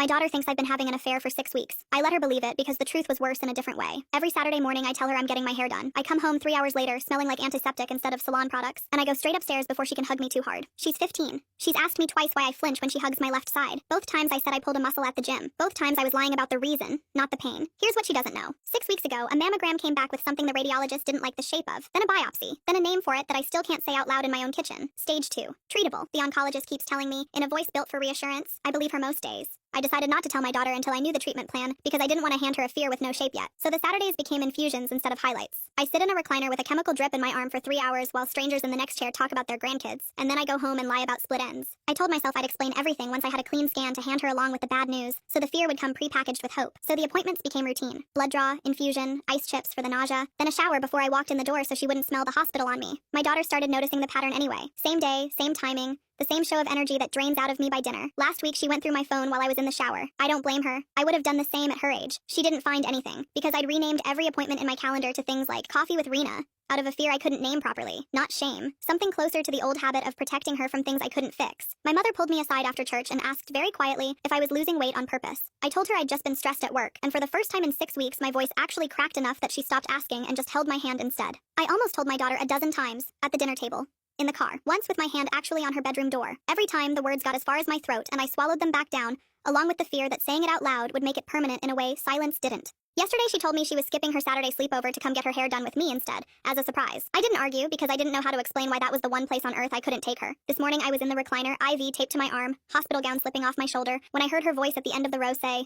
My daughter thinks I've been having an affair for 6 weeks. I let her believe it because the truth was worse in a different way. Every Saturday morning I tell her I'm getting my hair done. I come home 3 hours later smelling like antiseptic instead of salon products, and I go straight upstairs before she can hug me too hard. She's 15. She's asked me twice why I flinch when she hugs my left side. Both times I said I pulled a muscle at the gym. Both times I was lying about the reason, not the pain. Here's what she doesn't know. 6 weeks ago, a mammogram came back with something the radiologist didn't like the shape of, then a biopsy, then a name for it that I still can't say out loud in my own kitchen. Stage 2. Treatable, the oncologist keeps telling me, in a voice built for reassurance. I believe her most days. I decided not to tell my daughter until I knew the treatment plan because I didn't want to hand her a fear with no shape yet. So the Saturdays became infusions instead of highlights. I sit in a recliner with a chemical drip in my arm for 3 hours while strangers in the next chair talk about their grandkids, and then I go home and lie about split ends. I told myself I'd explain everything once I had a clean scan to hand her along with the bad news, so the fear would come pre-packaged with hope. So the appointments became routine. Blood draw, infusion, ice chips for the nausea, then a shower before I walked in the door so she wouldn't smell the hospital on me. My daughter started noticing the pattern anyway. Same day, same timing, the same show of energy that drains out of me by dinner. Last week she went through my phone while I was in the shower. I don't blame her. I would have done the same at her age. She didn't find anything, because I'd renamed every appointment in my calendar to things like coffee with Rena, out of a fear I couldn't name properly. Not shame. Something closer to the old habit of protecting her from things I couldn't fix. My mother pulled me aside after church and asked very quietly if I was losing weight on purpose. I told her I'd just been stressed at work, and for the first time in 6 weeks my voice actually cracked enough that she stopped asking and just held my hand instead. I almost told my daughter a dozen times, at the dinner table, in the car, once with my hand actually on her bedroom door. Every time the words got as far as my throat and I swallowed them back down, along with the fear that saying it out loud would make it permanent in a way silence didn't. Yesterday she told me she was skipping her Saturday sleepover to come get her hair done with me instead, as a surprise. I didn't argue because I didn't know how to explain why that was the one place on earth I couldn't take her. This morning I was in the recliner, IV taped to my arm, hospital gown slipping off my shoulder, when I heard her voice at the end of the row say,